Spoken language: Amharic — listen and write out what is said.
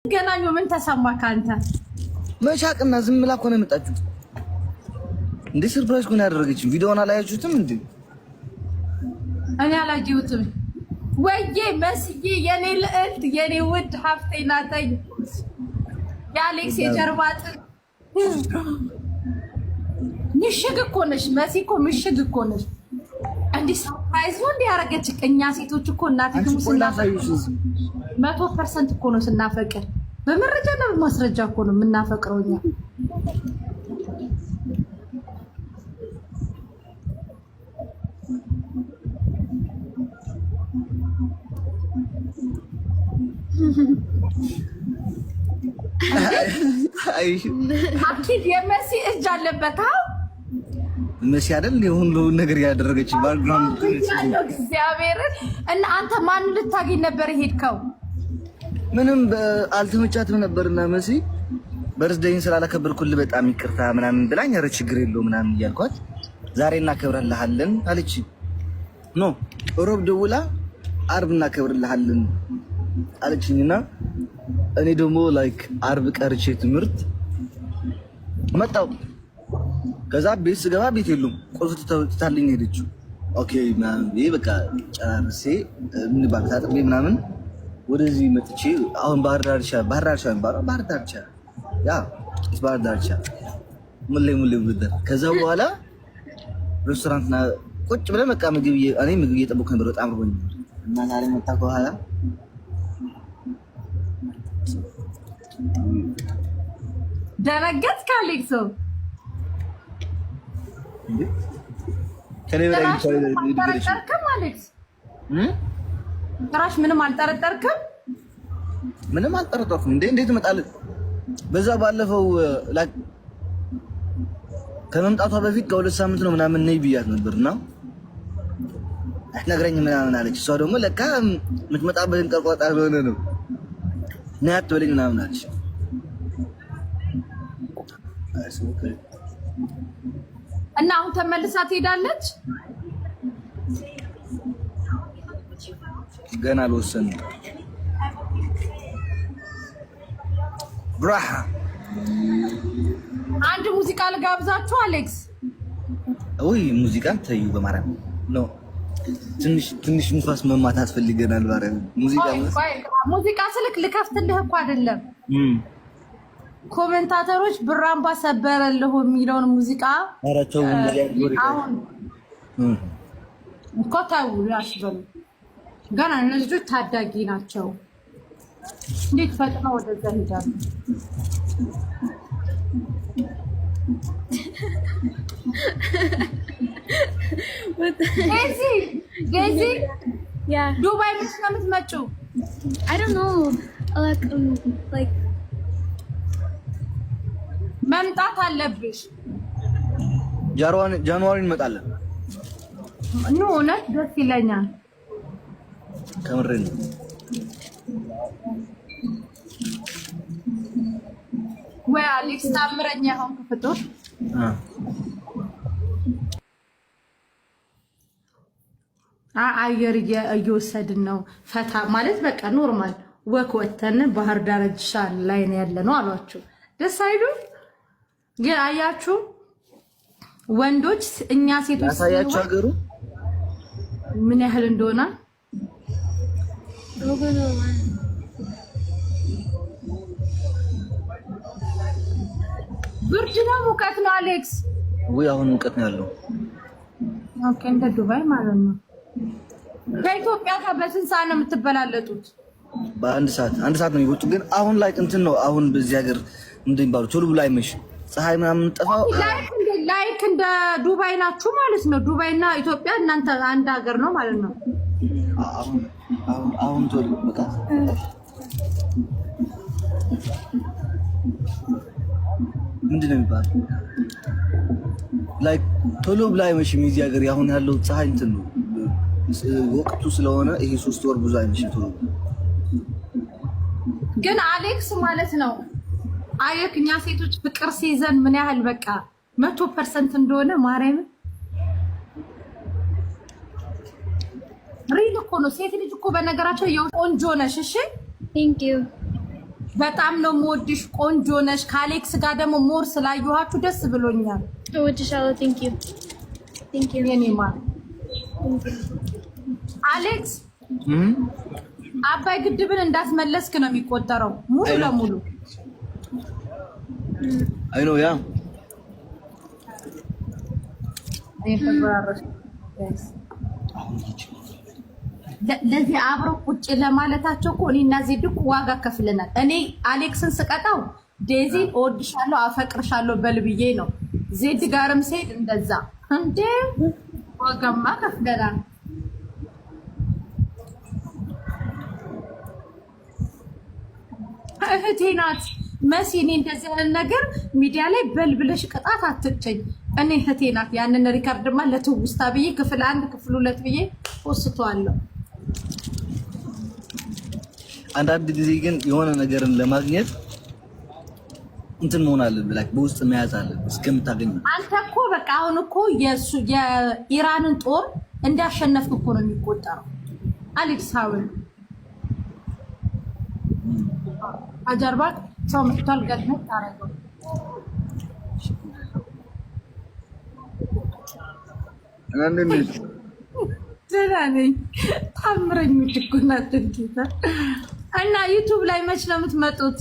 ገናኙ ምን ተሰማ ካንተ? መሻቅና ዝም ብላ እኮ ነው የመጣችው። እንዴ ሰርፕራይዝ እኮ ነው ያደረገችኝ። ቪዲዮውን አላያችሁትም እንዴ? እኔ አላየሁትም። ወይዬ መስዬ የኔ ልዕልት የኔ ውድ ሀፍቴ ናተኝ የአሌክስ የጀርባ አጥንት ምሽግ እኮ ነሽ መሲ እኮ ምሽግ እኮ ነሽ። እንዲህ ሰርፕራይዝ ነው እንዲህ ያደረገች። እኛ ሴቶች እኮ እናቴ ሙስና 100% እኮ ነው ስናፈቅር፣ በመረጃና በማስረጃ እኮ ነው የምናፈቅረው እኛ። አኪድ የመሲ እጅ አለበት። መሲ አይደል ሁሉ ነገር ያደረገች ባክግራውንድ እግዚአብሔር። እና አንተ ማን ልታገኝ ነበር ሄድከው? ምንም አልተመቻትም ነበርና መሲ በርዝዴይን ስላላከበርኩልህ በጣም ይቅርታ ምናምን ብላኝ፣ ኧረ ችግር የለውም ምናምን እያልኳት ዛሬ እናከብርልሃለን አለች። ኖ ሮብ ደውላ አርብ እናከብርልሃለን አለችኝና እኔ ደግሞ ላይክ አርብ ቀርቼ ትምህርት መጣሁ። ከዛ ቤት ስገባ ቤት የሉም፣ ቁልፍ ትታልኝ ሄደችው። ኦኬ ምናምን ይሄ በቃ ጨራርሴ ምን ባክታ ጥቤ ምናምን ወደዚህ መጥቼ አሁን ባህር ዳርቻ የሚባለው ባህር ዳርቻ ያ ባህር ዳርቻ ሙሌ ብለህ ከዛ በኋላ ሬስቶራንትና ቁጭ ብለን በቃ ምግብ እየጠበኩ ነበር። በጣም ርቦኝ እና ዛሬ መጣ በኋላ ደረገት ካሌክሶ አልጠረጠርክም? አሌክስ ጭራሽ ምንም አልጠረጠርክም? ምንም አልጠረጠርኩም። እንዴት እመጣለሁ? በዛ ባለፈው ከመምጣቷ በፊት ከሁለት ሳምንት ነው ምናምን ነይ ብያት ነበርና አትነግረኝ ምናምን አለች። እሷ ደግሞ ለካ የምትመጣበትን ቀርቋጣ ስለሆነ ነው ነይ አትበለኝ ምናምን አለች። እና አሁን ተመልሳ ትሄዳለች? ገና አልወሰንም። ብራሃ አንድ ሙዚቃ ልጋብዛችሁ አሌክስ። ወይ ሙዚቃ ተዩ በማርያም ነው። ትንሽ ንፋስ መማት አስፈልገናል። ባረን ሙዚቃ ስልክ ልከፍትልህ እኮ አይደለም። ኮሜንታተሮች ብራምባ ሰበረልሁ የሚለውን ሙዚቃ አራቸው አሁን እኮ ተው ያስበሉ። ገና እነዚህ ልጆች ታዳጊ ናቸው። እንዴት ፈጥነው ወደዛ ሄዳሉ? ዴዚ ዱባይ መች ነው የምትመጪው? I don't know. Like መምጣት አለብሽ። ጃንዋሪ እንመጣለን። ኑ እውነት ደስ ይለኛል። ከምሬ ነው። ወይ አሌክስ ታምረኛ አሁን ከፍቶ አየር እየወሰድን ነው። ፈታ ማለት በቃ ኖርማል ወክ ወተን ባህር ዳርቻ ላይ ነው ያለነው አሏችሁ። ደስ አይሉ? ግን አያችሁ ወንዶች እኛ ሴቶች ያሳያችሁ ሀገሩ ምን ያህል እንደሆነ። ብርድ ነው ሙቀት ነው አሌክስ? ወይ አሁን ሙቀት ነው ያለው። ኦኬ እንደ ዱባይ ማለት ነው። ከኢትዮጵያ ጋር በስንት ሰዓት ነው የምትበላለጡት? በአንድ ሰዓት ነው የሚወጡ። ግን አሁን ላይ እንትን ነው አሁን በዚህ ሀገር እንደሚባሉ ቶሎ ብሎ አይመሽ ፀሐይ ምናምን ጠፋው። ላይክ እንደ ዱባይ ናችሁ ማለት ነው። ዱባይና ኢትዮጵያ እናንተ አንድ ሀገር ነው ማለት ነው። አሁን ቶሎ በቃ ምንድነው የሚባለው? ላይክ ቶሎ ብሎ አይመሽም እዚህ ሀገር። አሁን ያለው ፀሐይ እንትን ነው ወቅቱ ስለሆነ ይሄ 3 ወር ብዙ አይመሽም ቶሎ። ግን አሌክስ ማለት ነው አየክ እኛ ሴቶች ፍቅር ሲይዘን ምን ያህል በቃ 100% እንደሆነ ማርያም ሪል እኮ ነው። ሴት ልጅ እኮ በነገራቸው ቆንጆ ነሽ። እሺ ቴንክ ዩ በጣም ነው የምወድሽ። ቆንጆ ነሽ። ከአሌክስ ጋር ደግሞ ሞር ስላየኋችሁ ደስ ብሎኛል። እወድሻለሁ። ቴንክ ዩ የኔ ማር አሌክስ። አባይ ግድብን እንዳስመለስክ ነው የሚቆጠረው ሙሉ ለሙሉ። አይ ኖ ያ ለዚህ አብረው ቁጭ ለማለታቸው እኮ እኔና ዜድ እኮ ዋጋ ከፍለናል። እኔ አሌክስን ስቀጣው ዴዚን እወድሻለሁ አፈቅርሻለሁ በልብዬ ነው። ዜድ ጋርም ስሄድ እንደዛ እንዴ ዋጋማ ከፍለናል። እህቴ ናት መሲ። እኔ እንደዚህ ያለ ነገር ሚዲያ ላይ በልብለሽ ቅጣት አትቸኝ። እኔ እህቴ ናት። ያንን ሪካርድማ ለትውስታ ብዬ ክፍል 1 ክፍል 2 ብዬ ወስቷለሁ። አንዳንድ ጊዜ ግን የሆነ ነገርን ለማግኘት እንትን መሆን አለብህ፣ ላይክ በውስጥ መያዝ አለብህ እስከምታገኝ። አንተ እኮ በቃ አሁን እኮ የኢራንን ጦር እንዳሸነፍክ እኮ ነው የሚቆጠረው። አሌክስ ሀውል አጀርባ ሰው መጥቷል። ገድመት ታረገው ደህና ነኝ። ታምረኞች እኮ ናቸው ጌታ። እና ዩቱብ ላይ መች ነው የምትመጡት?